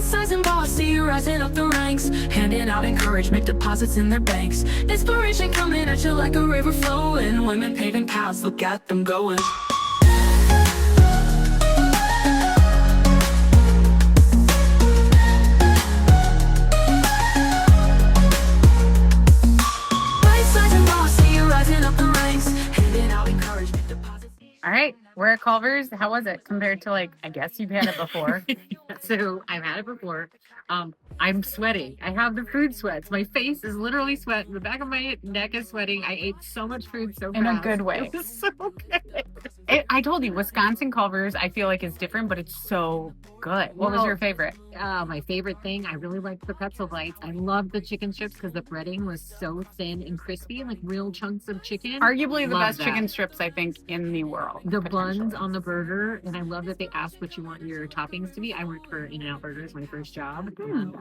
Bite-sized and bossy, rising up the ranks, handing out encouragement, deposits in their banks. Inspiration coming at you like a river flowing. Women paving paths, look at them going. Bite-sized and bossy, rising up the ranks, handing out encouragement, deposits. All right, we're at Culver's. How was it compared to, like, I guess you've had it before? So I've had it before. I'm sweating. I have the food sweats. My face is literally sweating. The back of my neck is sweating. I ate so much food so In fast. a good way. It was so good. I told you, Wisconsin Culver's, I feel like is different, but it's so good. What was Well, your favorite? My favorite thing, I really liked the pretzel bites. I loved the chicken strips because the breading was so thin and crispy, like real chunks of chicken. Arguably the Love best that. chicken strips, I think, in the world. The buns potentially. on the burger, and I love that they asked what you want your toppings to be. I worked for In-N-Out Burgers my first job, and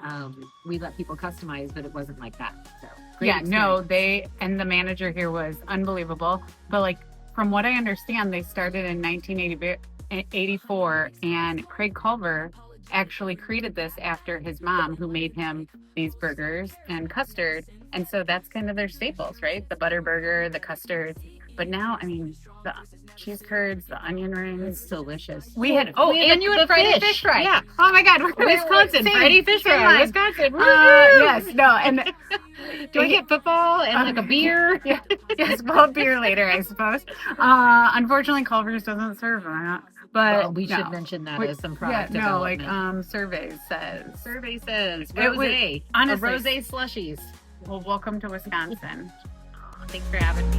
we let people customize, but it wasn't like that. So great Yeah, no, experience. and the manager here was unbelievable. But, like, from what I understand, they started in 1984, and Craig Culver actually created this after his mom, who made him these burgers and custard. And so that's kind of their staples, right? The butter burger, the custard. But now, I mean, the cheese curds, the onion rings. It's delicious. We had you had the Friday fish fry. Yeah. Oh my God, we're Wisconsin, same- Friday fish same fry. line. Wisconsin. Yes, no, and Do I get football and like a beer? Yeah, yes, we'll have beer later, I suppose. Unfortunately, Culver's doesn't serve that. But Well, we no. should mention that We- as some product yeah, no, like development. surveys says. Survey says It was- rosé. honestly- Rosé slushies. Well, welcome to Wisconsin. Thanks for having me.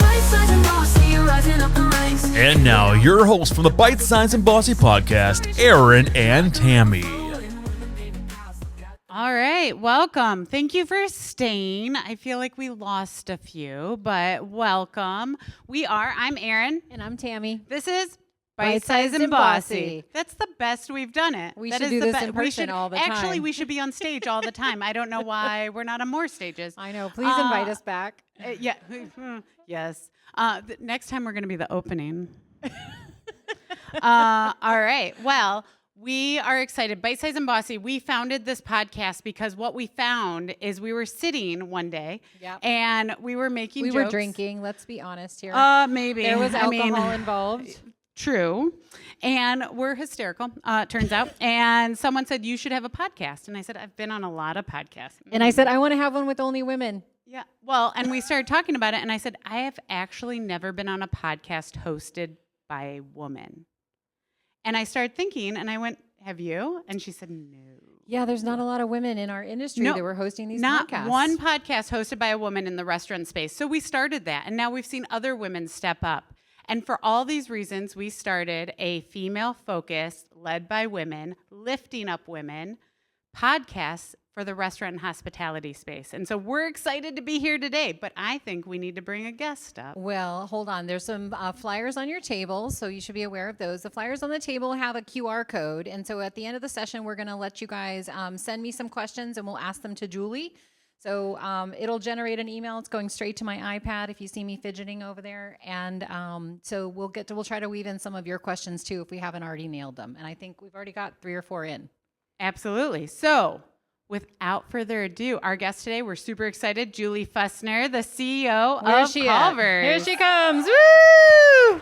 Bite-sized and bossy, rising up the ranks. And now, your host from the Bite-Sized and Bossy podcast, Erin and Tammy. All right, welcome. Thank you for staying. I feel like we lost a few, but welcome. I'm Erin. And I'm Tammy. This is Bite-Sized BiteSized&Bossy. and Bossy. That's the best we've done it. We That should is do the this in we person should- all the Actually, time. we should be on stage all the time. I don't know why we're not on more stages. I know. Please invite us back. Yeah. Yes. Next time we're going to be the opening. All right. Well, we are excited. Bite-Sized and Bossy, we founded this podcast because what we found is we were sitting one day Yep. and we were making We jokes. were drinking. Let's be honest here. Maybe. there was I alcohol mean, involved. True. And we're hysterical, turns out. And someone said, you should have a podcast. And I said, I've been on a lot of podcasts. And I said, I want to have one with only women. Yeah. Well, and we started talking about it. And I said, I have actually never been on a podcast hosted by a woman. And I started thinking, and I went, have you? And she said, no. Yeah, there's not a lot of women in our industry No, that were hosting these Not podcasts. one podcast hosted by a woman in the restaurant space. So we started that. And now we've seen other women step up. And for all these reasons, we started a female focused, led by women, lifting up women podcast for the restaurant and hospitality space. And so we're excited to be here today, but I think we need to bring a guest up. Well, hold on. There's some flyers on your table, so you should be aware of those. The flyers on the table have a QR code. And so at the end of the session, we're going to let you guys send me some questions, and we'll ask them to Julie. So it'll generate an email. It's going straight to my iPad if you see me fidgeting over there. And so we'll try to weave in some of your questions too if we haven't already nailed them. And I think we've already got 3 or 4 in. Absolutely. So without further ado, our guest today, we're super excited, Julie Fussner, the CEO Where of is she at? Culver. Here she comes. Woo!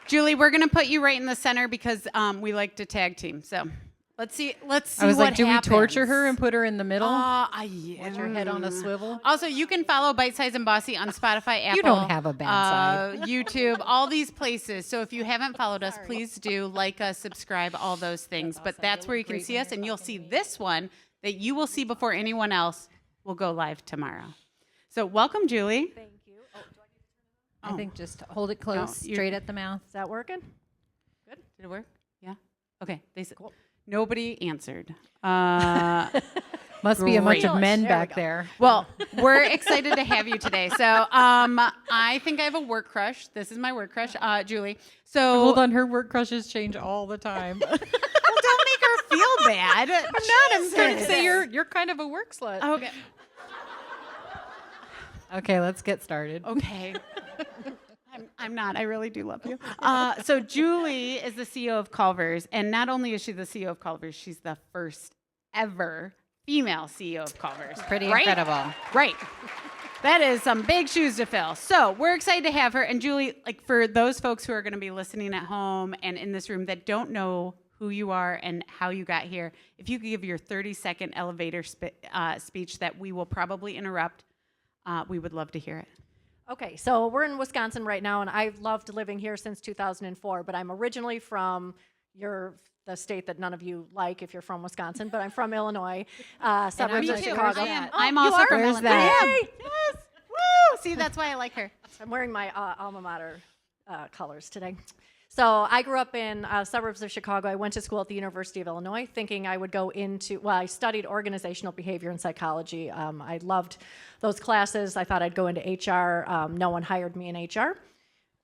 Julie, we're going to put you right in the center because we like to tag team. So let's see I was what like, do happens. we torture her and put her in the middle? Yeah. With her head on a swivel? Also, you can follow Bite-Sized and Bossy on Spotify, Apple. You don't have a bad side. YouTube, all these places. So if you haven't followed us, please do like us, subscribe, all those things. But that's where you can see us, and you'll see this one that you will see before anyone else will go live tomorrow. So welcome, Julie. Thank you. Oh, do I need to turn it I think just hold it close, No, straight at the mouth. Is that working? Did it work? Yeah. Okay. They said nobody answered. Must be a bunch of Great. men There we back go. there. Well, we're excited to have you today. So I think I have a work crush. This is my work crush, Julie. So Hold on, her work crushes change all the time. Well, don't make her feel bad. I'm not. I'm starting to say you're kind of a work slut. Okay. Okay, let's get started. Okay. I'm not. I really do love you. So Julie is the CEO of Culver's, and not only is she the CEO of Culver's, she's the first ever female CEO of Culver's. Pretty right? incredible. Right. That is some big shoes to fill. So we're excited to have her. And Julie, like for those folks who are going to be listening at home and in this room that don't know who you are and how you got here, if you could give your 30-second elevator speech that we will probably interrupt, we would love to hear it. Okay, so we're in Wisconsin right now, and I've loved living here since 2004, but I'm originally from the state that none of you like if you're from Wisconsin, but I'm from Illinois, suburbs of Chicago. I'm you also are? from Where's Illinois. that? Yay! Yes! Woo! See, that's why I like her. I'm wearing my alma mater colors today. So I grew up in suburbs of Chicago. I went to school at the University of Illinois thinking I would go into, well, I studied organizational behavior and psychology. I loved those classes. I thought I'd go into HR. No one hired me in HR.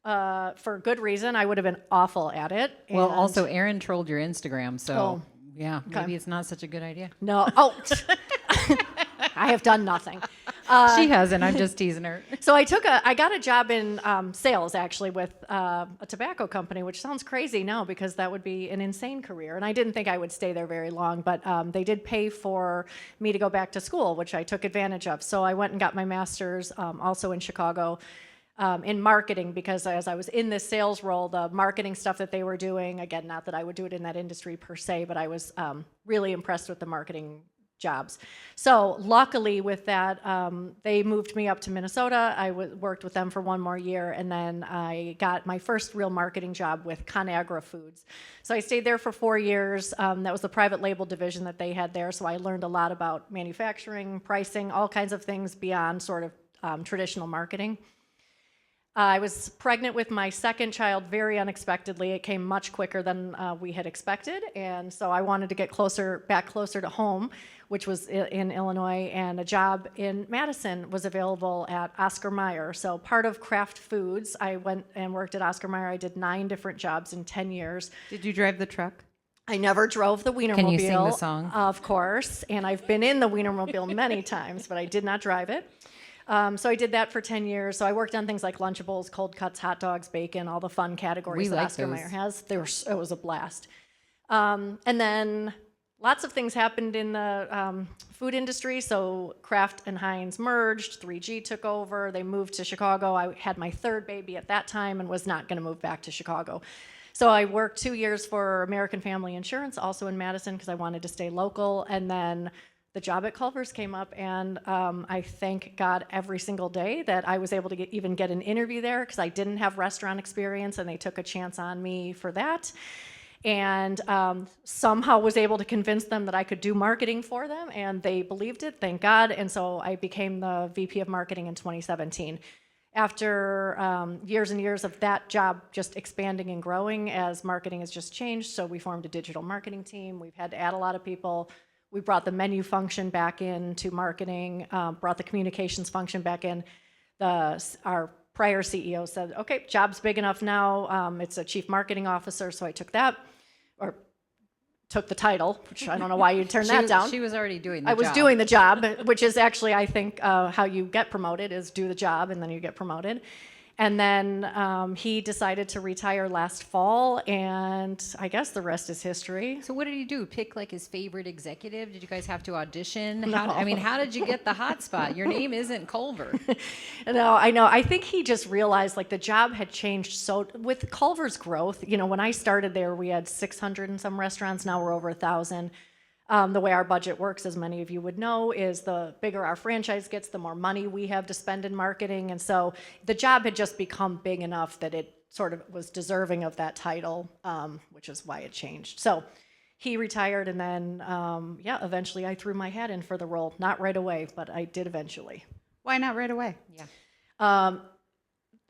For good reason. I would have been awful at it. Well, And- also, Erin trolled your Instagram, so Oh, yeah, maybe it's not such a good idea. No. Oh, I have done nothing. She hasn't. I'm just teasing her. So I got a job in sales actually with a tobacco company, which sounds crazy now because that would be an insane career. And I didn't think I would stay there very long, but they did pay for me to go back to school, which I took advantage of. So I went and got my master's also in Chicago in marketing because as I was in this sales role, the marketing stuff that they were doing, again, not that I would do it in that industry per se, but I was really impressed with the marketing jobs. So luckily with that, they moved me up to Minnesota. I worked with them for one more year, and then I got my first real marketing job with ConAgra Foods. So I stayed there for 4 years. That was the private label division that they had there, so I learned a lot about manufacturing, pricing, all kinds of things beyond sort of traditional marketing. I was pregnant with my second child very unexpectedly. It came much quicker than we had expected, and so I wanted to get back closer to home, which was in Illinois, and a job in Madison was available at Oscar Mayer. So part of Kraft Foods, I went and worked at Oscar Mayer. I did 9 different jobs in 10 years. Did you drive the truck? I never drove the Wienermobile. Can you sing the song? Of course, and I've been in the Wienermobile many times, but I did not drive it. So I did that for 10 years. So I worked on things like Lunchables, cold cuts, hot dogs, bacon, all the fun categories We that like Oscar those. Mayer has. It was a blast. And then lots of things happened in the food industry. So Kraft and Heinz merged, 3G took over, they moved to Chicago. I had my third baby at that time and was not going to move back to Chicago. So I worked 2 years for American Family Insurance, also in Madison, because I wanted to stay local. And then the job at Culver's came up, and I thank God every single day that I was able to even get an interview there because I didn't have restaurant experience, and they took a chance on me for that. And somehow was able to convince them that I could do marketing for them, and they believed it, thank God. And so I became the VP of Marketing in 2017. After years and years of that job just expanding and growing as marketing has just changed, so we formed a digital marketing team. We've had to add a lot of people. We brought the menu function back into marketing, brought the communications function back in. Our prior CEO said, okay, job's big enough now. It's a chief marketing officer, so I took that, or took the title, which I don't know why you turned that down. She was already doing the I job. was doing the job, which is actually, I think, how you get promoted is do the job, and then you get promoted. And then he decided to retire last fall, and I guess the rest is history. So what did he do? Pick like his favorite executive? Did you guys have to audition? No. How did you get the hot spot? Your name isn't Culver. No, I know. I think he just realized like the job had changed so with Culver's growth. You know, when I started there, we had 600 and some restaurants. Now we're over 1,000. The way our budget works, as many of you would know, is the bigger our franchise gets, the more money we have to spend in marketing. And so the job had just become big enough that it sort of was deserving of that title, which is why it changed. So he retired, and then, eventually I threw my hat in for the role. Not right away, but I did eventually. Why not right away? Yeah.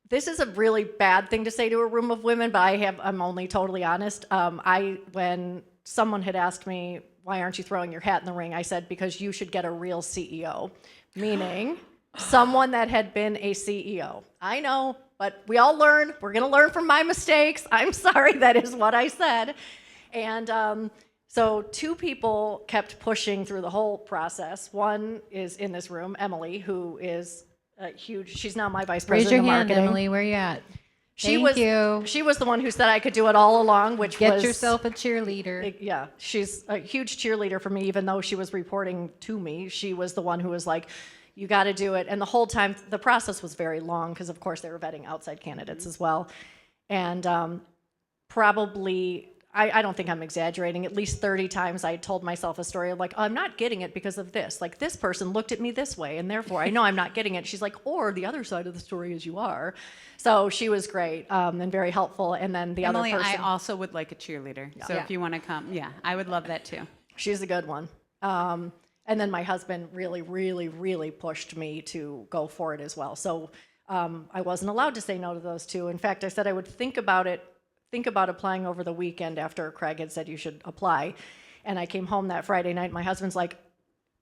This is a really bad thing to say to a room of women, but I'm only totally honest. When someone had asked me, why aren't you throwing your hat in the ring? I said, because you should get a real CEO, meaning someone that had been a CEO. I know, but we all learn. We're going to learn from my mistakes. I'm sorry, that is what I said. And so 2 people kept pushing through the whole process. One is in this room, Emily, who is huge. She's now my vice Raise president your of hand, marketing. Emily. Where you at? Thank you. She was the one who said I could do it all along, which Get was yourself a cheerleader. yeah. She's a huge cheerleader for me, even though she was reporting to me. She was the one who was like, "You got to do it." And the whole time, the process was very long because, of course, they were vetting outside candidates as well, and probably. I don't think I'm exaggerating. At least 30 times I told myself a story of like, oh, I'm not getting it because of this. Like this person looked at me this way, and therefore I know I'm not getting it. She's like, or the other side of the story is you are. So she was great and very helpful. And then the Emily, other person, I also would like a cheerleader. So Yeah. if you want to come, yeah, I would love that too. she's a good one. And then my husband really, really, really pushed me to go for it as well. So I wasn't allowed to say no to those two. In fact, I said I would think about applying over the weekend after Craig had said you should apply. And I came home that Friday night. My husband's like,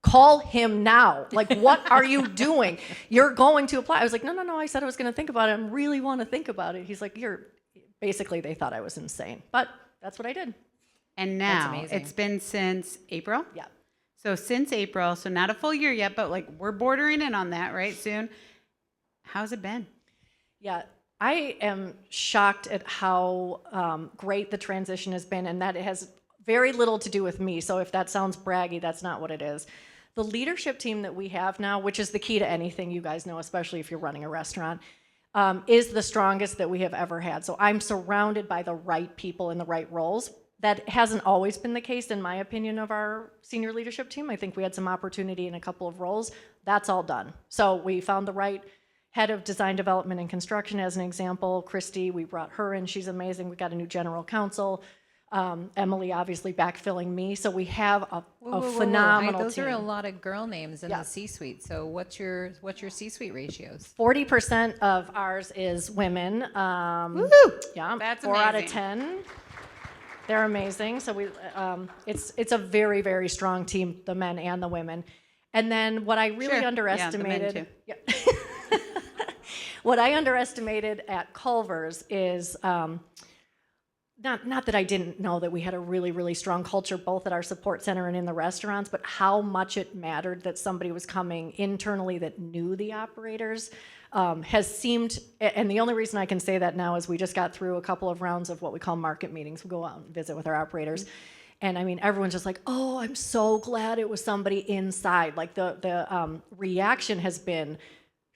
call him now. Like, what are you doing? You're going to apply. I was like, no. I said I was going to think about it. I really want to think about it. He's like, basically, they thought I was insane. But that's what I did. And now amazing. it's been since April. Yeah. So since April, so not a full year yet, but like we're bordering in on that, right? Soon. How's it been? Yeah. I am shocked at how great the transition has been, and that it has very little to do with me. So if that sounds braggy, that's not what it is. The leadership team that we have now, which is the key to anything you guys know, especially if you're running a restaurant, is the strongest that we have ever had. So I'm surrounded by the right people in the right roles. That hasn't always been the case, in my opinion, of our senior leadership team. I think we had some opportunity in a couple of roles. That's all done. So we found the right head of design development and construction, as an example. Christy, we brought her in. She's amazing. We got a new general counsel. Emily, obviously, backfilling me. So we have a phenomenal Those team. are a lot of girl names in Yeah. the C-suite. So what's your C-suite ratios? 40% of ours is women. Woo! Yeah, That's 4 out of amazing. 10. They're amazing. So it's a very, very strong team, the men and the women. And then what I really Sure. underestimated, Yeah, the men what I underestimated at Culver's is not that I didn't know that we had a really, really strong culture both at our support center and in the restaurants, but how much it mattered that somebody was coming internally that knew the operators has seemed, and the only reason I can say that now is we just got through a couple of rounds of what we call market meetings. We go out and visit with our operators. And I mean, everyone's just like, oh, I'm so glad it was somebody inside. Like the reaction has been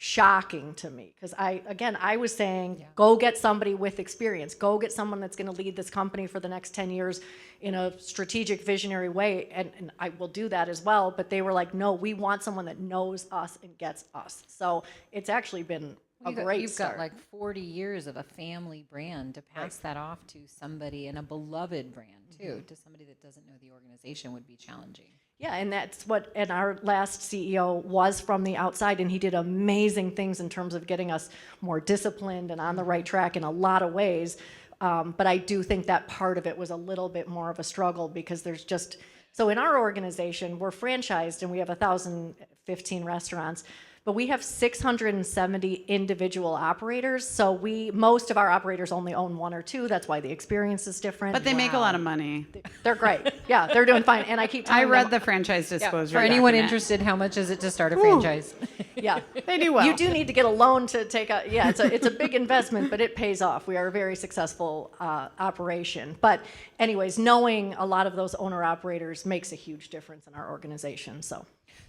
shocking to me because I was saying, go get somebody with experience, go get someone that's going to lead this company for the next 10 years in a strategic, visionary way, and I will do that as well. But they were like, no, we want someone that knows us and gets us. So it's actually been a great You've start. got like 40 years of a family brand to pass that off to somebody, and a beloved brand too, to somebody that doesn't know the organization would be challenging. Yeah, and that's what, and our last CEO was from the outside, and he did amazing things in terms of getting us more disciplined and on the right track in a lot of ways. But I do think that part of it was a little bit more of a struggle because there's just, so in our organization, we're franchised and we have 1,015 restaurants, but we have 670 individual operators. So most of our operators only own one or two. That's why the experience is different. But they make a lot of money. They're great. Yeah, they're doing fine. And I keep telling I read them, the franchise disclosure. For anyone document. interested, how much is it to start a franchise? yeah, They do well. You do need to get a loan to take a, yeah, it's a big investment, but it pays off. We are a very successful operation. But anyways, knowing a lot of those owner operators makes a huge difference in our organization.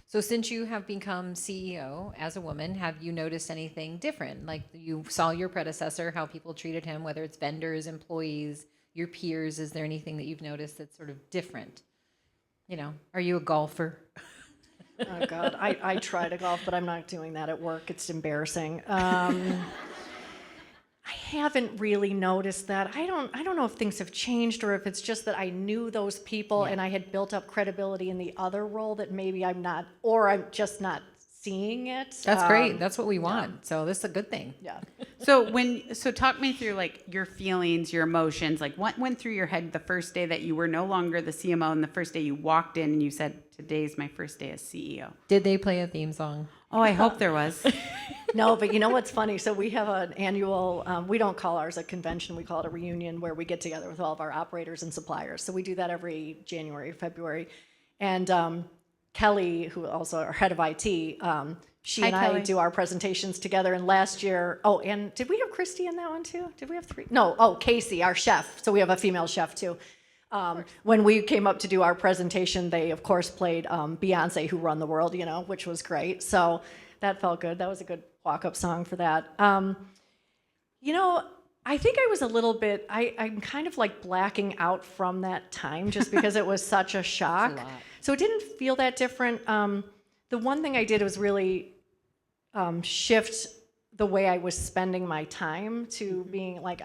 So since you have become CEO as a woman, have you noticed anything different? Like you saw your predecessor, how people treated him, whether it's vendors, employees, your peers. Is there anything that you've noticed that's sort of different? You know, are you a golfer? Oh God, I try to golf, but I'm not doing that at work. It's embarrassing. I haven't really noticed that. I don't know if things have changed or if it's just that I knew those people and I had built up credibility in the other role that maybe I'm not, or I'm just not seeing it. That's great. That's what we want. So this is a good thing. Yeah. So talk me through like your feelings, your emotions, like what went through your head the first day that you were no longer the CMO and the first day you walked in and you said, today's my first day as CEO. Did they play a theme song? Oh, I hope there was. No, but you know what's funny? So we have an annual, we don't call ours a convention, we call it a reunion where we get together with all of our operators and suppliers. So we do that every January, February. And Kelly, who also our head of IT, she Hi, and Kelly. I do our presentations together. And last year, and did we have Christy in that one too? Did we have 3? No, Casey, our chef. So we have a female chef too. When we came up to do our presentation, they of course played Beyonce, Who Run the World, which was great. So that felt good. That was a good walk-up song for that. I think I was a little bit, I'm kind of like blacking out from that time just because it was such a shock. So it didn't feel that different. The one thing I did was really shift the way I was spending my time to being like,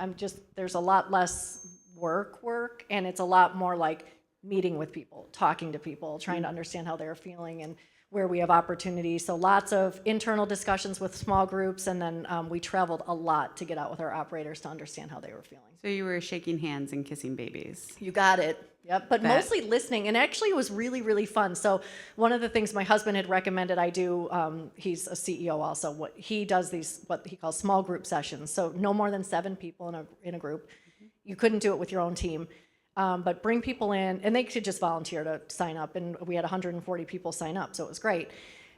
there's a lot less work, and it's a lot more like meeting with people, talking to people, trying to understand how they're feeling and where we have opportunities. So lots of internal discussions with small groups, and then we traveled a lot to get out with our operators to understand how they were feeling. So you were shaking hands and kissing babies. You got it. Yep. But mostly listening, and actually it was really, really fun. So one of the things my husband had recommended I do, he's a CEO also, what he does what he calls small group sessions. So no more than 7 people in a group. You couldn't do it with your own team. But bring people in, and they could just volunteer to sign up, and we had 140 people sign up, so it was great.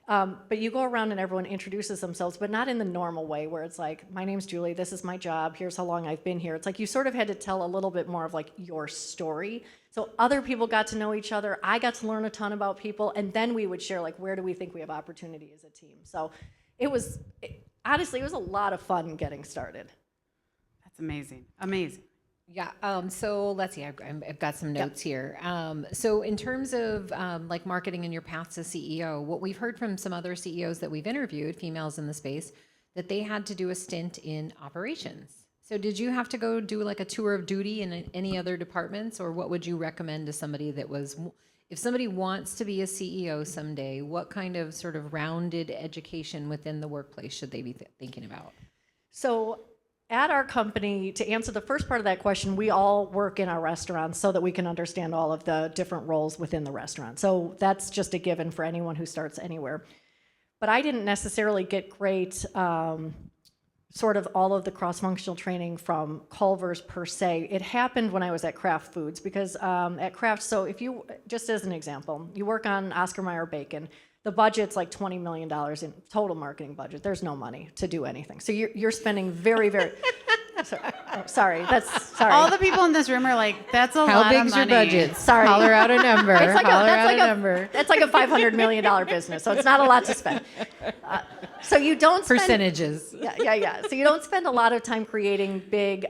But you go around and everyone introduces themselves, but not in the normal way where it's like, my name's Julie, this is my job, here's how long I've been here. It's like you sort of had to tell a little bit more of like your story. So other people got to know each other, I got to learn a ton about people, and then we would share like, where do we think we have opportunity as a team? So honestly, it was a lot of fun getting started. That's amazing. Amazing. Yeah. So let's see. I've got some notes here. So in terms of like marketing and your path to CEO, what we've heard from some other CEOs that we've interviewed, females in the space, that they had to do a stint in operations. So did you have to go do like a tour of duty in any other departments, or what would you recommend to somebody if somebody wants to be a CEO someday, what kind of sort of rounded education within the workplace should they be thinking about? So at our company, to answer the first part of that question, we all work in our restaurants so that we can understand all of the different roles within the restaurant. So that's just a given for anyone who starts anywhere. But I didn't necessarily get great sort of all of the cross-functional training from Culver's per se. It happened when I was at Kraft Foods, because at Kraft, so if you, just as an example, you work on Oscar Mayer bacon, the budget's like $20 million in total marketing budget. There's no money to do anything. So you're spending very, very, sorry. All the people in this room are like, that's a How lot of big's your money. budget? Sorry. Holler out a number. It's like Holler out a number. That's like a $500 million business, so it's not a lot to spend. So you don't spend, Percentages. Yeah. So you don't spend a lot of time creating big,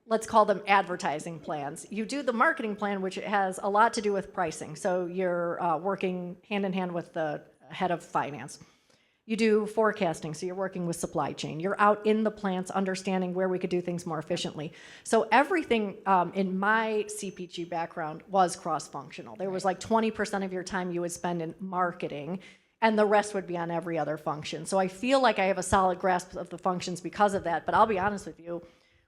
let's call them advertising plans. You do the marketing plan, which has a lot to do with pricing. So you're working hand in hand with the head of finance. You do forecasting, so you're working with supply chain. You're out in the plants understanding where we could do things more efficiently. So everything in my CPG background was cross-functional. There was like 20% of your time you would spend in marketing, and the rest would be on every other function. So I feel like I have a solid grasp of the functions because of that, but I'll be honest with you,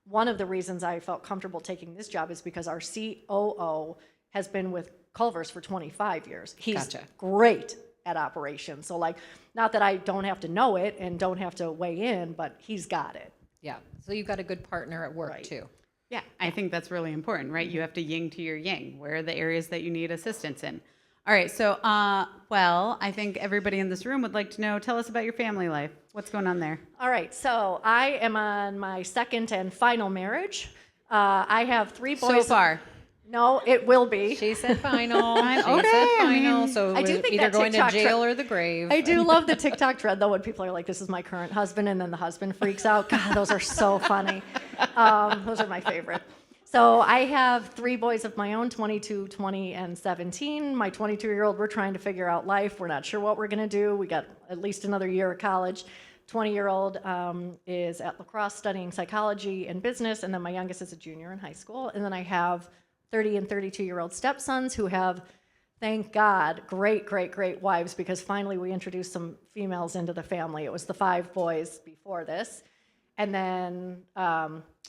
one of the reasons I felt comfortable taking this job is because our COO has been with Culver's for 25 years. He's great at operations. So like, not that I don't have to know it and don't have to weigh in, but he's got it. Yeah. So you've got a good partner at work too. Yeah, I think that's really important, right? You have to yin to your yang. Where are the areas that you need assistance in? All right, so, I think everybody in this room would like to know, tell us about your family life. What's going on there? All right, so I am on my second and final marriage. I have 3 boys. So far. No, it will be. She said final. She Okay, said I final. mean, So I do think either that going to TikTok jail or the grave. I do love the TikTok trend, though, when people are like, this is my current husband, and then the husband freaks out. God, those are so funny. Those are my favorite. So I have 3 boys of my own, 22, 20, and 17. My 22-year-old, we're trying to figure out life. We're not sure what we're going to do. We got at least another year of college. 20-year-old is at La Crosse studying psychology and business, and then my youngest is a junior in high school. And then I have 30 and 32-year-old stepsons who have, thank God, great wives, because finally we introduced some females into the family. It was the 5 boys before this. And then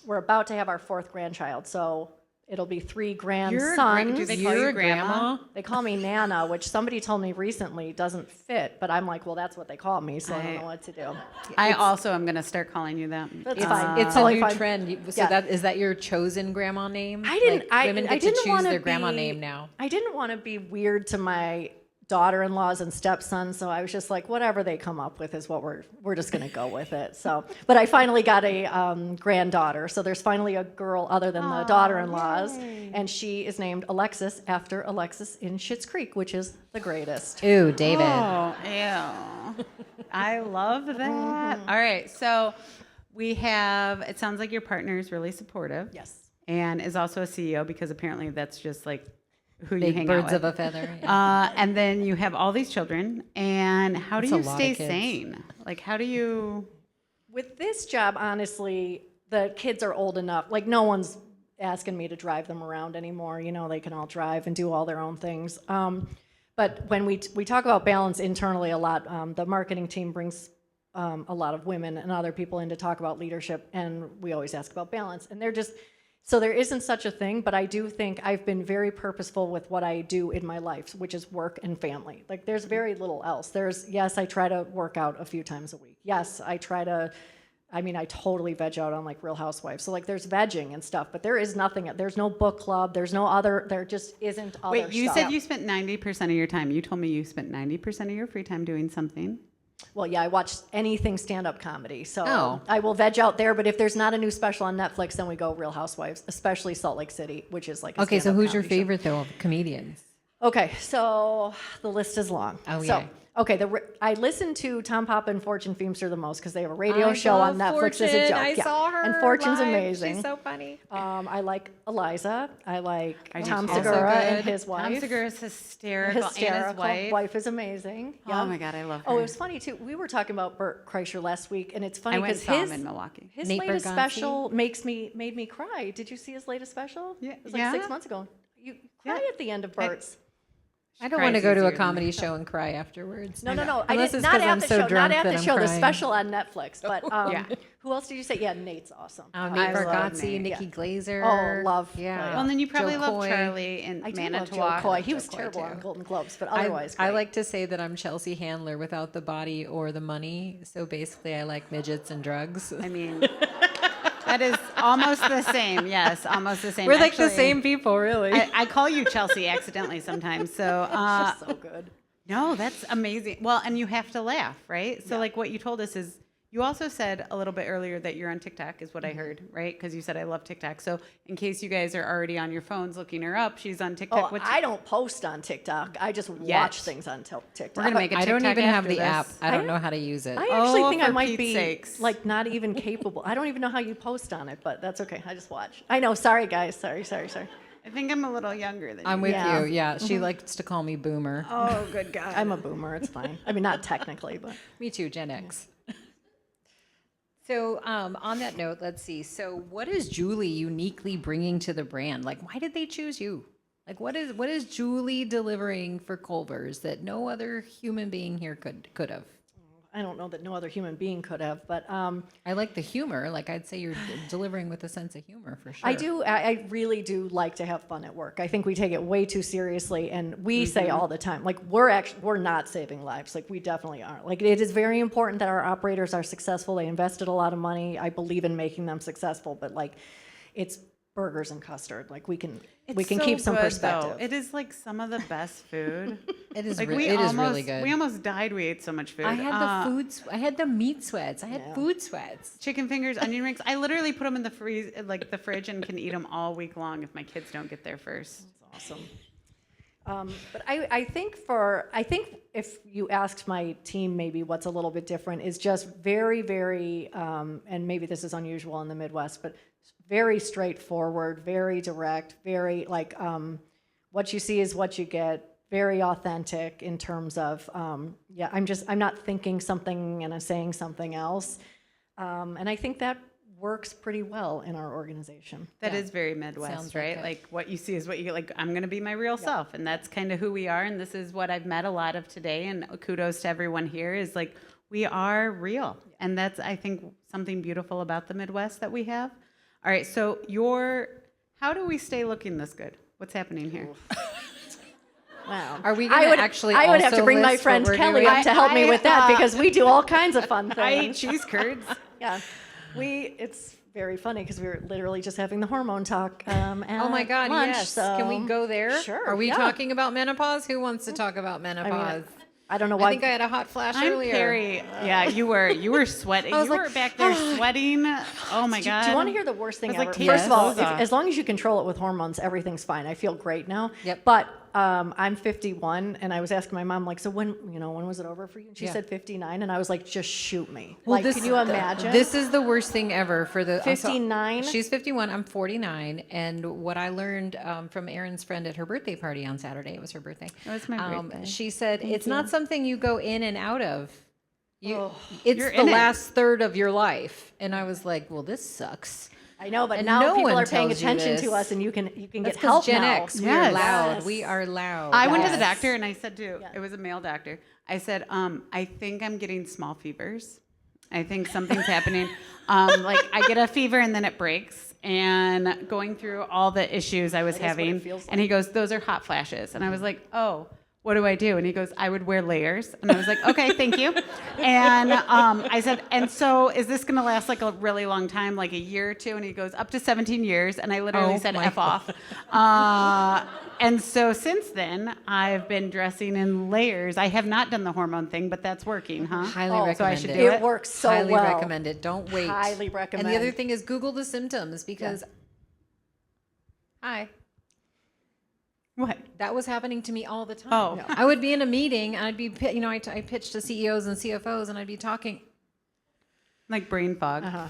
we're about to have our 4th grandchild, so it'll be 3 grandsons. Do they call you grandma? They call me Nana, which somebody told me recently doesn't fit, but I'm like, well, that's what they call me, so I don't know what to do. I also am going to start calling you that. That's fine. It's a Totally new fine. trend. So Yeah. is that your chosen grandma name? I didn't. Like, women I get didn't to choose wanna their grandma be- name now. I didn't want to be weird to my daughter-in-laws and stepsons, so I was just like, whatever they come up with is what we're just going to go with it. So, but I finally got a granddaughter, so there's finally a girl other than the daughter-in-laws, and she is named Alexis after Alexis in Schitt's Creek, which is the greatest. Ooh, David. Oh, ew. I love that. All right, so we have, it sounds like your partner is really supportive. Yes. And is also a CEO, because apparently that's just like who you Big hang birds out with. of a feather. Yeah. And then you have all these children, and how do That's a you lot stay of kids. sane? Like, how do you? With this job, honestly, the kids are old enough. Like, no one's asking me to drive them around anymore. You know, they can all drive and do all their own things. But when we talk about balance internally a lot, the marketing team brings a lot of women and other people in to talk about leadership, and we always ask about balance. And they're just, so there isn't such a thing, but I do think I've been very purposeful with what I do in my life, which is work and family. Like, there's very little else. Yes, I try to work out a few times a week. Yes, I totally veg out on like Real Housewives. So like there's vegging and stuff, but there is nothing, there's no book club, there just isn't other Wait, you stuff. said you spent 90% of your time. You told me you spent 90% of your free time doing something. Well, yeah, I watch anything stand-up comedy, so Oh. I will veg out there, but if there's not a new special on Netflix, then we go Real Housewives, especially Salt Lake City, which is like a Okay, so stand-up who's your comedy show. favorite, though, of comedians? Okay, so the list is long. Oh, so, yeah. Okay, I listen to Tom Papa and Fortune Feimster the most because they have a radio I show on love Netflix as a Fortune. joke. I Yeah. saw her And Fortune's live. amazing. She's so funny. I like Eliza. I like I do Tom too. Segura Also and good. his wife. Tom Segura is hysterical, and his wife. Wife is amazing. Oh Yeah. my God, I love her. Oh, it was funny too. We were talking about Bert Kreischer last week, and it's funny I went because and saw him in Milwaukee. his Nate latest Bargatze? special made me cry. Did you see his latest special? Yeah. It was like Yeah? 6 months ago. You cry Yeah. at the end of Bert's. I don't want to go to a Cries comedy easier show and cry afterwards. No. I Unless did it's not 'cause at I'm the so show. Not drunk at that the I'm show. The crying. special on Netflix. But Yeah. who else did you say? Yeah, Nate's awesome. Nate I love Bargatze, Nate. Nikki Yeah. Glazer. Oh, love. Yeah. Well, and then you probably Joe love Coy. Charlie and I do love Manitowoc. Joe Coy. He Joe was Coy, terrible too. on Golden Globes, but I otherwise, I great. like to say that I'm Chelsea Handler without the body or the money. So basically, I like midgets and drugs. I mean, that is almost the same. Yes, almost the same. We're like the Actually, same people, really. I call you Chelsea accidentally sometimes. So She's so good. no, that's amazing. Well, and you have to laugh, right? So like what you told us is you also said a little bit earlier that you're on TikTok is what I heard, right? Because you said I love TikTok. So in case you guys are already on your phones looking her up, she's on TikTok. Oh, I don't post on TikTok. I just Yet. watch things on TikTok. We're gonna make a I TikTok don't even have after the this. app. I don't know how to use it. I actually Oh, think I for might Pete's be sakes. like not even capable. I don't even know how you post on it, but that's okay. I just watch. I know. Sorry, guys. Sorry. I think I'm a little younger than I'm you. with Yeah. you. Yeah, she likes to call me Boomer. Oh, good God. I'm a boomer. It's fine. I mean, not technically, but Me too, Gen X. So on that note, let's see. So what is Julie uniquely bringing to the brand? Like, why did they choose you? Like, what is Julie delivering for Culver's that no other human being here could have? I don't know that no other human being could have. But I like the humor. Like, I'd say you're delivering with a sense of humor for sure. I do. I really do like to have fun at work. I think we take it way too seriously, and we say all the time, like we're not saving lives. Like we definitely aren't. Like it is very important that our operators are successful. They invested a lot of money. I believe in making them successful, but like it's burgers and custard. Like we can so keep some good, perspective. Though. It is like some of the best food. It is. Like It we is almost, really good. We almost died. We ate so much food. I had the food. I had the meat sweats. I had food sweats. Chicken fingers, onion rings. I literally put them in the the fridge, and can eat them all week long if my kids don't get there first. Awesome. But I think if you asked my team, maybe what's a little bit different is just very, very, and maybe this is unusual in the Midwest, but very straightforward, very direct, very like what you see is what you get, very authentic in terms of, I'm not thinking something and I'm saying something else. And I think that works pretty well in our organization. That is very Midwest, Sounds like right? it. Like what you see is what you get. Like I'm going to be my real self, and that's kind of who we are. And this is what I've met a lot of today. And kudos to everyone here. Is like we are real, and that's I think something beautiful about the Midwest that we have. All right, so how do we stay looking this good? What's happening here? Wow. Are we gonna actually I would have also to bring my list friend what we're Kelly doing? up to help me with that because we do all kinds of fun I eat things. cheese curds. Yeah. It's very funny because we were literally just having the hormone talk Oh my at God, lunch. yes. So Can we go there? Sure. Are we yeah. talking about menopause? Who wants to talk about menopause? I don't know I why. think I had a hot flash I'm earlier. Carrie. Yeah, you were sweating. I was You like, were back there sweating. Oh my God. Do you want to hear the worst thing I was ever? like, First of all, take your clothes off. as long as you control it with hormones, everything's fine. I feel great now. Yep. But I'm 51, and I was asking my mom, like, so when was it over for you? And she said 59, and I was like, just shoot me. Well, like, can you imagine? This is the worst thing ever for the 59? She's 51. I'm 49. And what I learned from Erin's friend at her birthday party on Saturday, it was her birthday. It was my birthday. She said it's not something you go in and out of. It's You're the in it. last third of your life. And I was like, well, this sucks. I know, but And now no people one are paying tells you attention this. to us, and you can That's get 'cause help Gen now. X. We Yes. are loud. Yes. We are loud. I went to the Yes. doctor and I said it was a male doctor. I said, I think I'm getting small fevers. I think something's happening. Like I get a fever and then it breaks. And going through all the issues I was That is what it having, feels and he goes, "Those are hot flashes." And I was like, "Oh, what do I do?" And he goes, "I would wear layers." And I was like, "Okay, thank you." And I said, "And so is this going to last like a really long time, like a year or two?" And he goes, "Up to 17 years." And I literally Oh said, my "F off." And so since then, I've been dressing in layers. I have not done the hormone thing, but that's working, huh? Highly recommend So I should it. do It it. works so Highly well. recommend it. Don't wait. Highly And the other recommend. thing is Google the symptoms because hi. What? That was happening to me all the time. Oh. Yeah. I would be in a meeting and I'd be, I pitched to CEOs and CFOs and I'd be talking Like brain fog. Uh-huh.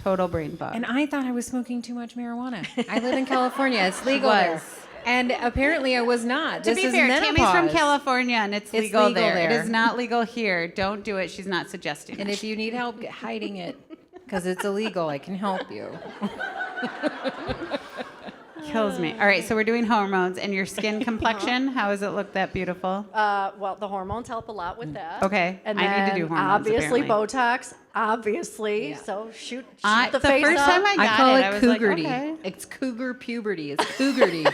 Total brain fog. and I thought I was smoking too much marijuana. I live in California. It's legal Was. there. And apparently I was not. to This be is fair, menopause. Tammy's from California and it's legal, legal there. It there. is not legal here. Don't do it. She's not suggesting And it. if you need help hiding it because it's illegal, I can help you. Kills me. All right, so we're doing hormones and your skin complexion. How does it look that beautiful? Well, the hormones help a lot with that. Okay, And I need to then do hormones, obviously apparently. Botox, obviously. Yeah. So shoot The the face first up. time I I got call it, it I was like, cougarty. okay. It's cougar puberty. It's cougarty.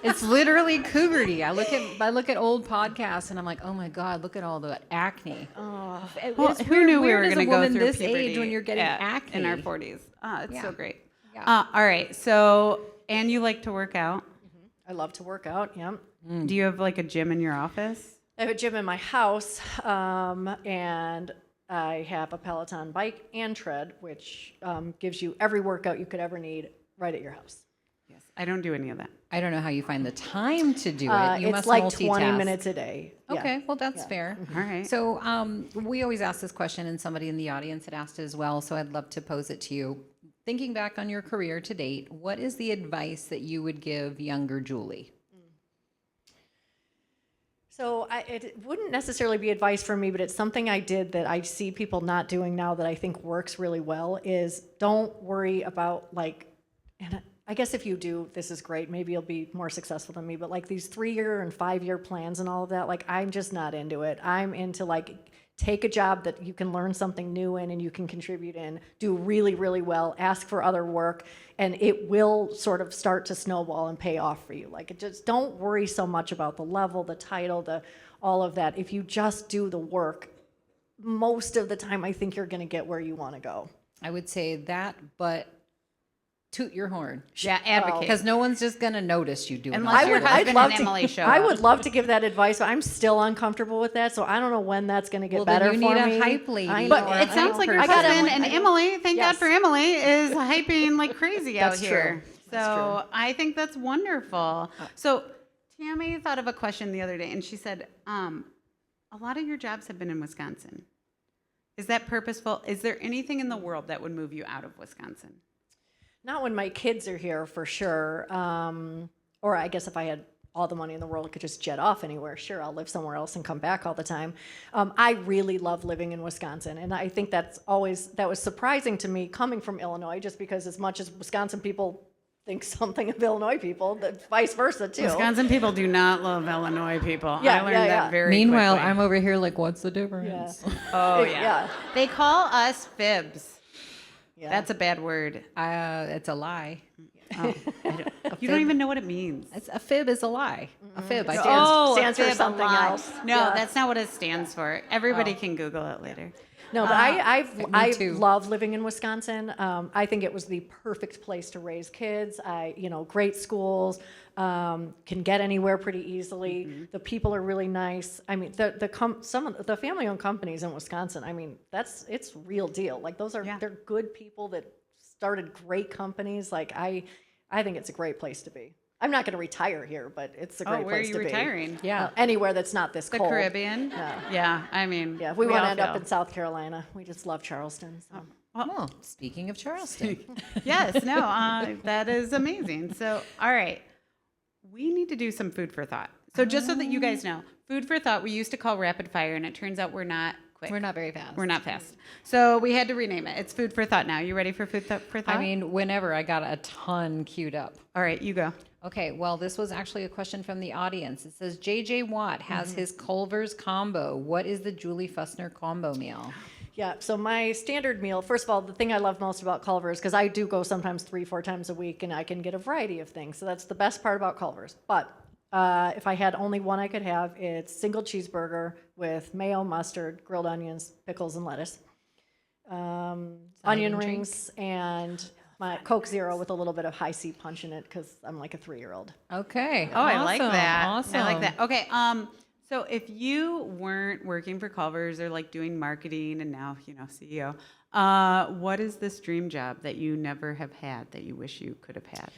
It's literally cougarty. I look at old podcasts and I'm like, oh my God, look at all the acne. Oh. Well, who knew we weird were as going a to go woman through this puberty age when you're getting acne in our 40s? It's Yeah. so great. Yeah. All right, so, and you like to work out. I love to work out, yeah. Do you have like a gym in your office? I have a gym in my house, and I have a Peloton bike and tread, which gives you every workout you could ever need right at your house. Yes. I don't do any of that. I don't know how you find the time to do it. You It's must like multitask. 20 minutes a day. Yeah. Okay, well that's fair. All right. So we always ask this question, and somebody in the audience had asked it as well. So I'd love to pose it to you. Thinking back on your career to date, what is the advice that you would give younger Julie? So it wouldn't necessarily be advice for me, but it's something I did that I see people not doing now that I think works really well is don't worry about and I guess if you do, this is great. Maybe you'll be more successful than me, but like these 3-year and 5-year plans and all of that, like I'm just not into it. I'm into take a job that you can learn something new in and you can contribute in, do really, really well, ask for other work, and it will sort of start to snowball and pay off for you. Just don't worry so much about the level, the title, all of that. If you just do the work, most of the time I think you're going to get where you want to go. I would say that, but toot your horn. Yeah, advocate. Because no one's just going to notice you doing Unless it. your husband and Emily show I up. would love to give that advice, but I'm still uncomfortable with that, so I don't know when that's going to get Well, then better you for need a me. hype lady. I But know, It I sounds know. like your I got husband Emily. and Emily, thank Yes. God for Emily, is hyping like crazy out That's here. true. That's So I think that's wonderful. So Tammy thought of a question the other day, and she said, a lot of your jobs have been in Wisconsin. Is that purposeful? Is there anything in the world that would move you out of Wisconsin? Not when my kids are here, for sure. Or I guess if I had all the money in the world, I could just jet off anywhere. Sure, I'll live somewhere else and come back all the time. I really love living in Wisconsin, and I think that was surprising to me coming from Illinois, just because as much as Wisconsin people think something of Illinois people, that vice versa too. Wisconsin people do not love Illinois people. Yeah, I learned yeah, that yeah. very Meanwhile, quickly. I'm over here like, what's the difference? Yeah. Oh, yeah. Yeah. They call us fibs. Yeah. That's a bad word. It's a lie. Oh, you don't even know what it means. A fib is a lie. A fib. I Stands- Oh, stands a for fib, a something lie. else. No, Yeah. that's not what it stands for. Everybody can Google it later. No, but I too. love living in Wisconsin. I think it was the perfect place to raise kids. Great schools, can get anywhere pretty easily. The people are really nice. I mean, some of the family-owned companies in Wisconsin. I mean, it's real deal. Like they're good people that started great companies. Like I think it's a great place to be. I'm not going to retire here, but it's a great where are place you to be. retiring? Yeah. Anywhere that's not this The cold. Caribbean? Yeah, I mean. Yeah, we want all to end up feel. in South Carolina. We just love Charleston. So. Well, speaking of Charleston. Yes, no, that is amazing. So, all right, we need to do some food for thought. So just so that you guys know, food for thought we used to call rapid fire, and it turns out we're not quick. We're not very fast. We're not fast. So we had to rename it. It's food for thought now. You ready for food for thought? I mean, whenever I got a ton queued up. all right, you go. Okay, well, this was actually a question from the audience. It says, JJ Watt has his Culver's combo. What is the Julie Fussner combo meal? Yeah, so my standard meal, first of all, the thing I love most about Culver's, because I do go sometimes 3-4 times a week, and I can get a variety of things. So that's the best part about Culver's. But if I had only one I could have, it's single cheeseburger with mayo, mustard, grilled onions, pickles, and lettuce. Onion rings, and my Coke Zero with a little bit of high C punch in it, because I'm like a 3-year-old. Okay. Oh, I like that. Awesome. I like that. Okay. So if you weren't working for Culver's or like doing marketing and now, CEO, what is this dream job that you never have had that you wish you could have had?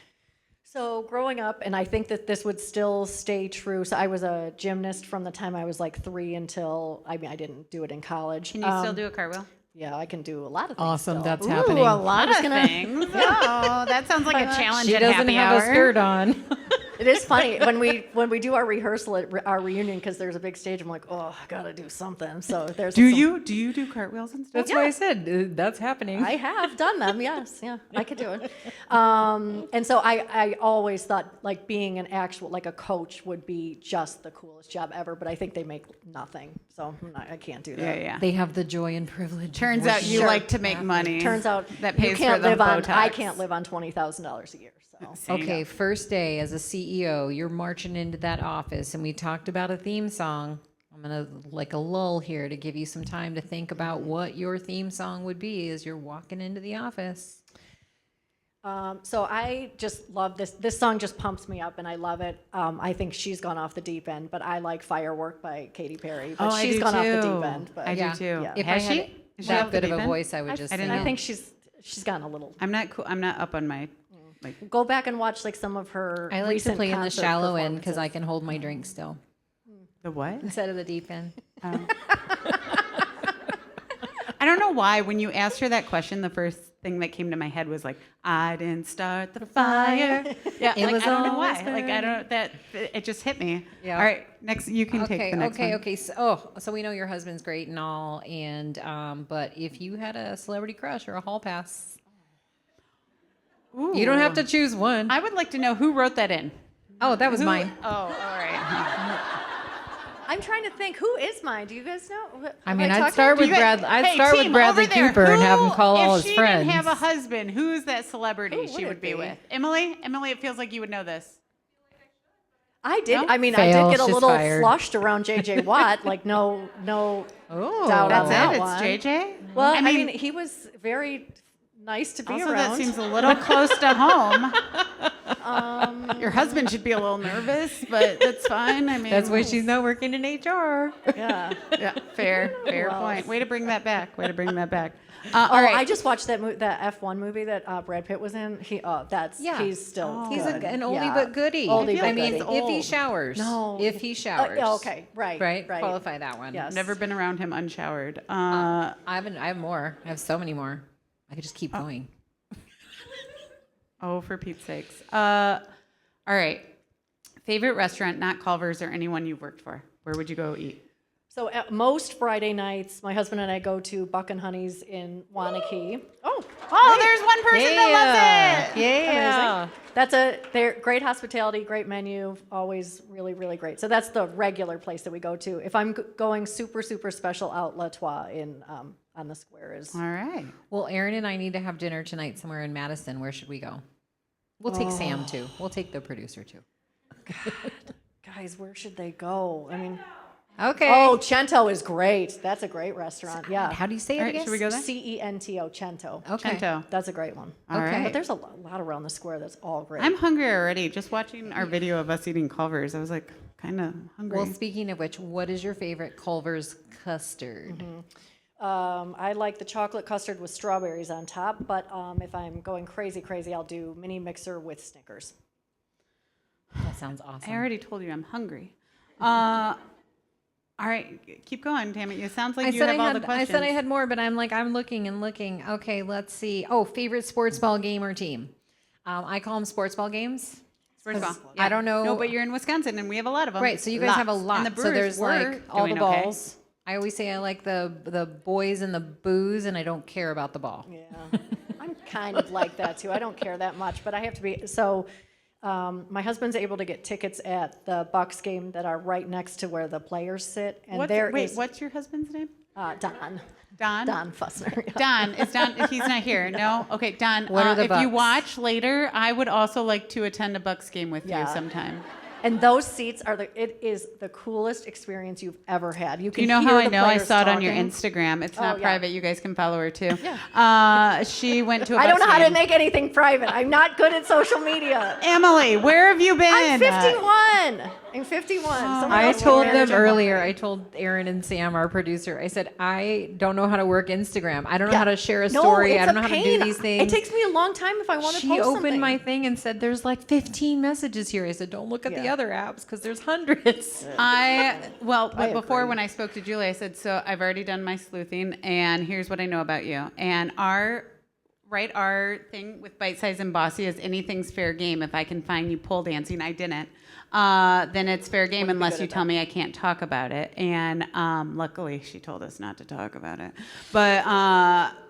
So growing up, and I think that this would still stay true. So I was a gymnast from the time I was like 3 until, I didn't do it in college. Can you still do a cartwheel? Yeah, I can do a lot of things. Awesome, still. that's Ooh, happening. a lot of things. Oh, that sounds like a challenge She at doesn't happy have hour. a skirt on. It is funny when we do our rehearsal at our reunion, because there's a big stage. I'm like, oh, I gotta do something. So there's. Do you do cartwheels and stuff? That's why I said that's happening. I have done them. Yes, yeah, I could do it. And so I always thought like being an actual like a coach would be just the coolest job ever. But I think they make nothing, so I can't do that. Yeah. They have the joy and privilege. Turns out you like to make money. Turns out that you pays can't for the live on. Botox. I can't live on $20,000 a year. So. Okay, first day as a CEO, you're marching into that office, and we talked about a theme song. I'm gonna like a lull here to give you some time to think about what your theme song would be as you're walking into the office. So I just love this. This song just pumps me up, and I love it. I think she's gone off the deep end, but I like "Firework" by Katy Perry. But she's gone off the deep end. But I do too. Yeah. If Has I she? had Is she that off the bit of deep a end? voice, I would just I sing didn't I know. think she's gotten a little. I'm not cool. I'm not up on my Go back and watch like some of her. I like to recent play in the concert shallow end because I performances. can hold my drink still the what? instead of the deep end. I don't know why when you asked her that question, the first thing that came to my head was like, I didn't start the fire. Yeah, It like, was I don't know why. always Like I don't that it just hit me. Yeah. All right, next you can take the next one. Okay. So we know your husband's great and all, and but if you had a celebrity crush or a hall pass, you don't have to choose one. I would like to know who wrote that in. Oh, that was mine. Oh, all right. I'm trying to think. Who is mine? Do you guys know? I Have mean, talked I'd to start you? with I'd Hey, start with team, Bradley over there, Cooper and have him call all his If she friends. didn't have a husband, who's that celebrity Who she would would it be be? with? Emily? Emily, it feels like you would know this. I did. No? I mean, Fail, I did get a she's little fired. flushed around JJ Watt. Like no Oh, doubt on That's that it. one. It's JJ. Well, I I mean, mean, he was very nice to be also around. that seems a little close to home. Your husband should be a little nervous, but that's fine. I mean, that's why she's not working in HR. Yeah. yeah, fair Well. point. Way to bring that back. All right. I just watched that that F1 movie that Brad Pitt was in. He's still He's good. an oldie Yeah. but goodie. Oldie but I mean, goodie. if he showers. No. If he showers. Okay, right. Qualify that one. Yes. Never been around him unshowered. I have more. I have so many more. I could just keep going. Oh, for Pete's sakes. All right. Favorite restaurant, not Culver's or anyone you've worked for. Where would you go eat? So most Friday nights, my husband and I go to Buck and Honey's in Wanakee. Oh, there's one person that loves it. Yeah. Amazing. They're great hospitality, great menu, always really, really great. So that's the regular place that we go to. If I'm going super, super special out, La Toile in on the square is. All right. Well, Erin and I need to have dinner tonight somewhere in Madison. Where should we go? We'll take Sam too. We'll take the producer too. Guys, where should they go? I mean, Okay. Oh, Cento is great. That's a great restaurant. Yeah. How do you say it All right, again? should we go there? Cento, Cento. Okay. Cento. That's a great one. All Okay. right. But there's a lot around the square that's all great. I'm hungry already. Just watching our video of us eating Culver's, I was like kind of hungry. Well, speaking of which, what is your favorite Culver's custard? I like the chocolate custard with strawberries on top, but if I'm going crazy, I'll do mini mixer with Snickers. That sounds awesome. I already told you I'm hungry. All right, keep going, Tammy. It sounds like you have all the questions. I said I had more, but I'm looking and looking. Okay, let's see. Oh, favorite sports ball game or team? I call them sports ball games. Sports ball. I don't know. No, but you're in Wisconsin, and we have a lot of them. Right, so you guys have a lot. And the So Brewers there's were like all the doing okay. balls. I always say I like the boys and the booze, and I don't care about the ball. Yeah, I'm kind of like that too. I don't care that much, but I have to be. So my husband's able to get tickets at the Bucks game that are right next to where the players sit, and What's your husband's name? Don. Don? Don Fussner. Don. Is Don, he's not here. No? Okay, Don, What are the if you Bucks? watch later, I would also like to attend a Bucks game with Yeah. you sometime. And those seats it is the coolest experience you've ever had. You can You know hear how I the know? I players saw it on your talking. Instagram. It's Oh, not yeah. private. You guys can follow her too. She went to a I don't Bucks know how to game. make anything private. I'm not good at social media. Emily, where have you been? I'm 51. I'm 51. Someone I else can told manage them it. earlier, I told Erin and Sam, our producer, I said, I don't know how to work Instagram. I don't know how to share a story. No, it's I don't a know how to pain. do these things. It takes me a long time if I want to She post opened something. my thing and said, there's like 15 messages here. I said, don't look at the Yeah. other apps because there's hundreds. But before agree. when I spoke to Julie, I said, so I've already done my sleuthing, and here's what I know about you. And our thing with Bite Size and Bossy is anything's fair game. If I can find you pole dancing, I didn't. Then it's fair game unless you tell me I can't talk about it. And luckily, she told us not to talk about it. But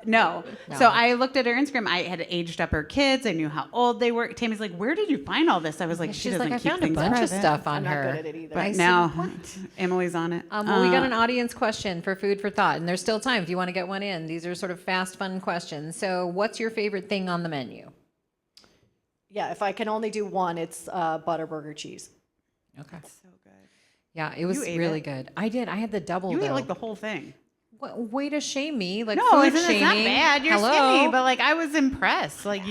no. So I looked at her Instagram. I had aged up her kids. I knew how old they were. Tammy's like, "Where did you find all this?" I was like, "She She's doesn't like, I keep found a things bunch of private." stuff on I'm not her. good at it either. I But said, now "What?" Emily's on it. Well, we got an audience question for food for thought, and there's still time if you want to get one in. These are sort of fast, fun questions. So, what's your favorite thing on the menu? Yeah, if I can only do one, it's Butterburger cheese. Okay. So good. Yeah, it was You ate really it? good. I did. I had the double. You though. ate like the whole thing. Way to shame me, like No, food it's not shaming. bad. You're Hello? skinny, but like I was impressed. Like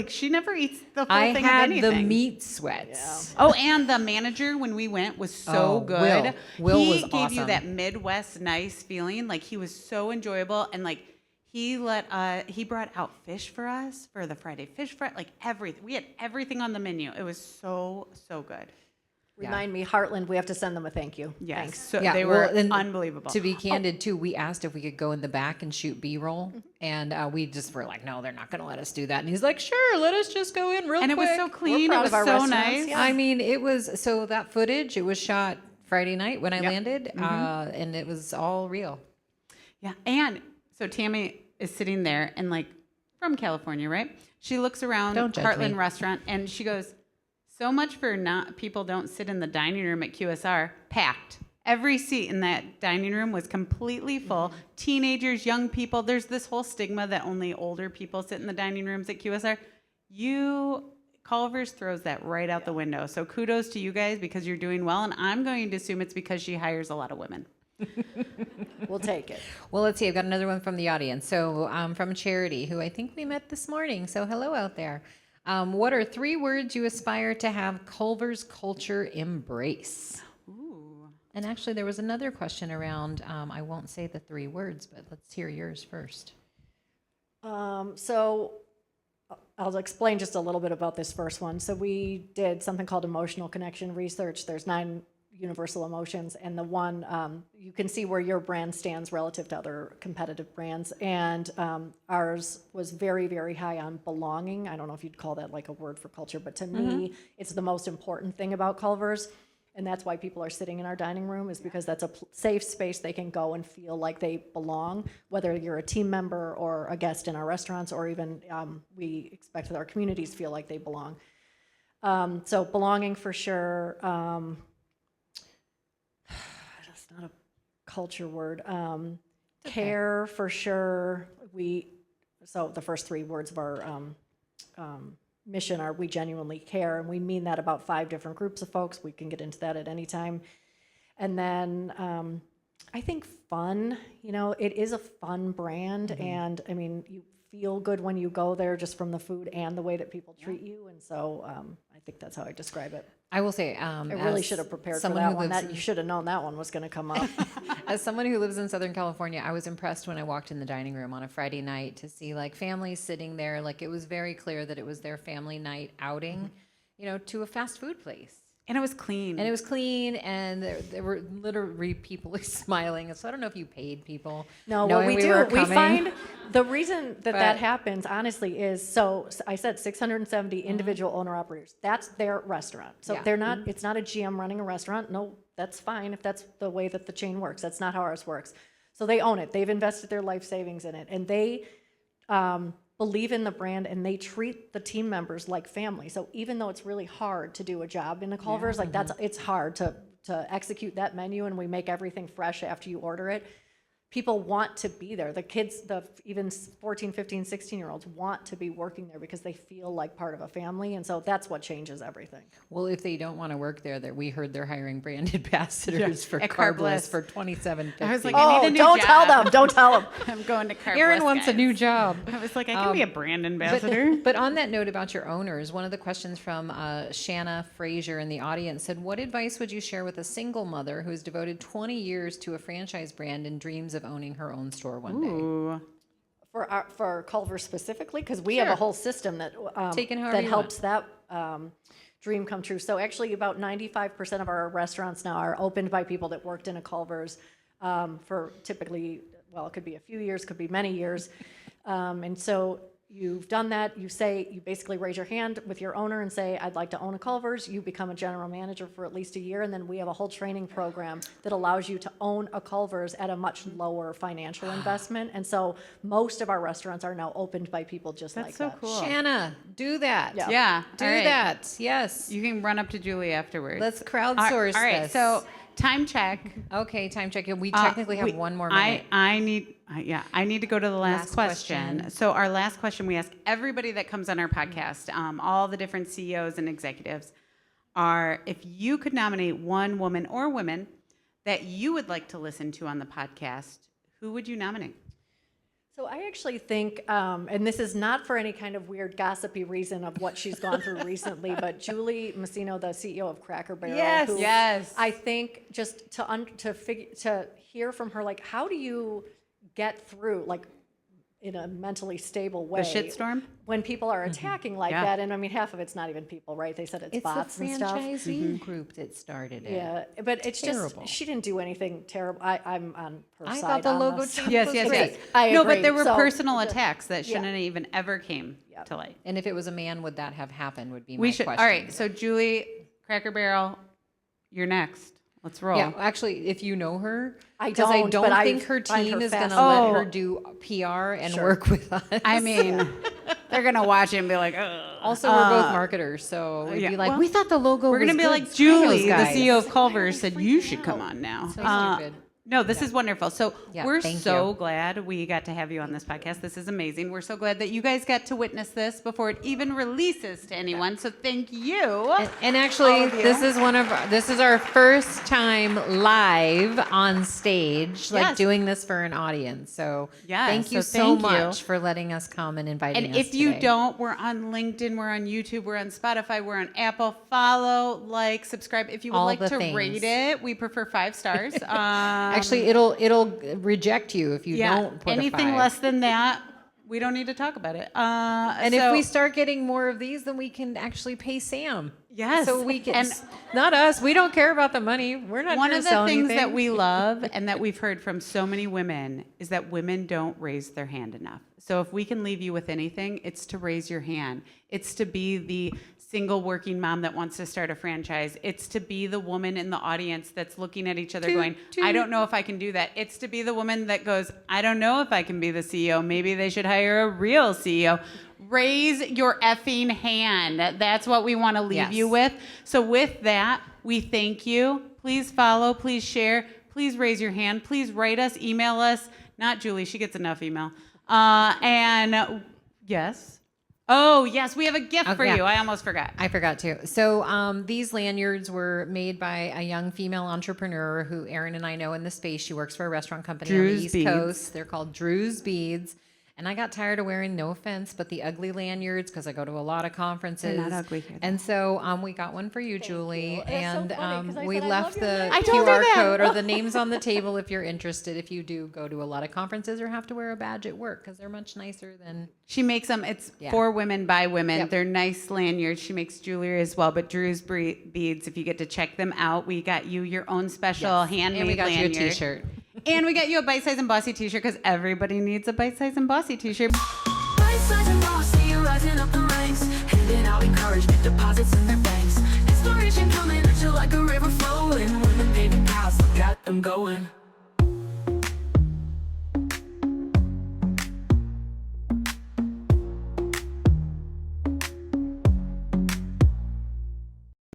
she never eats the full I thing had of the anything. meat sweats. Oh, and the manager when we went was so Oh, good. Will he was gave you awesome. that Midwest nice feeling. Like he was so enjoyable, and like he brought out fish for us for the Friday fish fry. Like everything, we had everything on the menu. It was so good. Remind me, Heartland, we have to send them a thank you. Yes, Thanks. so Yeah, they were well, and unbelievable. To be candid, too, we asked if we could go in the back and shoot B-roll, and we just were like, no, they're not going to let us do that. And he's like, sure, let us just go in real and it quick. was so clean. It proud was of our so restaurants, nice. yeah. I mean, it was so that footage. It was shot Friday night when I Yep. landed, and it was all real. Yeah, and so Tammy is sitting there and like from California, right? She looks around Don't judge Heartland me. Restaurant and she goes, "So much for not people don't sit in the dining room at QSR. Packed. Every seat in that dining room was completely full. Teenagers, young people. There's this whole stigma that only older people sit in the dining rooms at QSR. Culver's throws that right out the window. So kudos to you guys because you're doing well. And I'm going to assume it's because she hires a lot of women. We'll take it. Well, let's see. I've got another one from the audience. So from Charity, who I think we met this morning. So hello out there. What are 3 words you aspire to have Culver's culture embrace? Ooh. And actually, there was another question around, I won't say the 3 words, but let's hear yours first. So I'll explain just a little bit about this first one. So we did something called emotional connection research. There's 9 universal emotions, and the one you can see where your brand stands relative to other competitive brands. And ours was very, very high on belonging. I don't know if you'd call that like a word for culture, but to me, it's the most important thing about Culver's. And that's why people are sitting in our dining room, is because that's a safe space they can go and feel like they belong, whether you're a team member or a guest in our restaurants, or even we expect that our communities feel like they belong. So belonging for sure. That's not a culture word. Care for sure. So the first 3 words of our mission are we genuinely care, and we mean that about 5 different groups of folks. We can get into that at any time. And then I think fun, it is a fun brand. And I mean, you feel good when you go there just from the food and the way that people treat you. And so I think that's how I describe it. I will say, I really should have prepared for that one. You should have known that one was going to come up. as someone who lives in Southern California, I was impressed when I walked in the dining room on a Friday night to see like families sitting there. Like it was very clear that it was their family night outing, to a fast food place. And it was clean. And there were literally people smiling. So I don't know if you paid people. No, what we do, we find the reason that happens, honestly, is so I said 670 individual owner-operators. That's their restaurant. So they're not, it's not a GM running a restaurant. No, that's fine if that's the way that the chain works. That's not how ours works. So they own it. They've invested their life savings in it. And they believe in the brand, and they treat the team members like family. So even though it's really hard to do a job in the Culver's, it's hard to execute that menu, and we make everything fresh after you order it. People want to be there. The kids, even 14, 15, 16-year-olds want to be working there because they feel like part of a family, and so that's what changes everything. Well, if they don't want to work there, we heard they're hiring brand ambassadors for Carbless for $27.50. I was like, I need a new don't job. Don't tell them. I'm going to Carbless. Erin wants a new job. I was like, I can be a brand ambassador. But on that note about your owners, one of the questions from Shanna Frazier in the audience said, what advice would you share with a single mother who's devoted 20 years to a franchise brand and dreams of owning her own store one day? For Culver specifically, because we have a whole system that helps that dream come true. So actually about 95% of our restaurants now are opened by people that worked in a Culver's for typically, it could be a few years, could be many years. And so you've done that. You basically raise your hand with your owner and say, I'd like to own a Culver's. You become a general manager for at least a year, and then we have a whole training program that allows you to own a Culver's at a much lower financial investment. And so most of our restaurants are now opened by people just like that. That's so cool. Shanna, do that. Yeah. Do that. Yes. You can run up to Julie afterwards. Let's crowdsource this. All right, so time check. Okay, time check. We technically have one more minute. I need to go to the last question. So our last question we ask everybody that comes on our podcast, all the different CEOs and executives, are if you could nominate one woman or women that you would like to listen to on the podcast, who would you nominate? So I actually think, and this is not for any kind of weird gossipy reason of what she's gone through recently, but Julie Fussner, the CEO of Cracker Barrel. Yes. I think just to hear from her, like, how do you get through, like, in a mentally stable way, the shitstorm when people are attacking like that? And I mean, half of it's not even people, right? They said it's bots and stuff. It's the franchisee group that started it. Yeah, but it's terrible. She didn't do anything terrible. I'm on her side. I thought the logo this. change Yes. I agree. No, but there were So, personal attacks that shouldn't have even ever came to light. And if it was a man, would that have happened? Would be my We should. question. All right. So Julie, Cracker Barrel, you're next. Let's roll. Yeah, actually, if you know her, I because I don't, don't but think I her find team her is going to fascinating. let her do PR and work with us. I mean, they're gonna watch it and be like, ugh. Also, we're both marketers, so we'd be like, well, we thought the logo We're was gonna be good. like, Julie, the guys. CEO of Culver, said you should come on now. So stupid. No, this is wonderful. So we're thank so you. glad we got to have you on this podcast. This is amazing. We're so glad that you guys got to witness this before it even releases to anyone. So thank you. And actually, this is our first time live on stage, like doing this for an audience. So thank you so much for letting us come and inviting us. And if you today. don't, we're on LinkedIn, we're on YouTube, we're on Spotify, we're on Apple. Follow, like, subscribe. If you would All like the to things. rate it, we prefer 5 stars. Actually, it'll reject you if you don't put anything a 5. less than that, we don't need to talk about it. And if we start getting more of these, then we can actually pay Sam. Yes, So we can, and not us. We don't care about the money. We're not one here of to the sell things anything. that we love and that we've heard from so many women is that women don't raise their hand enough. So if we can leave you with anything, it's to raise your hand. It's to be the single working mom that wants to start a franchise. It's to be the woman in the audience that's looking at each other going, I don't know if I can do that. It's to be the woman that goes, I don't know if I can be the CEO. Maybe they should hire a real CEO. Raise your effing hand. That's what we want to leave you with. So with that, we thank you. Please follow, please share, please raise your hand, please write us, email us. Not Julie, she gets enough email. And yes. Oh, yes, we have a gift for yeah. you. I almost forgot. I forgot to. So these lanyards were made by a young female entrepreneur who Erin and I know in the space. She works for a restaurant company on Drew's the East Beads. Coast. They're called Drew's Beads. And I got tired of wearing, no offense, but the ugly lanyards because I go to a lot of conferences. They're not ugly here, though. And so we got one for you, Julie. you. That's so And funny, 'cause I we said I left love your the lanyard. I told her QR that. code or the names on the table if you're interested. If you do go to a lot of conferences or have to wear a badge at work because they're much nicer than. She makes them. It's Yeah. for women by women. Yep. They're nice lanyards. She makes jewelry as well. But Drew's Beads, if you get to check them out, we got you your own special handmade And we got lanyard. you a T-shirt. And we got you a Bite Size and Bossy T-shirt because everybody needs a Bite Size and Bossy T-shirt. Bite-sized and bossy, rising up the ranks, handing out encouragement, deposits in their banks. Inspiration coming at you like a river flowing. Women paving paths, look at them going.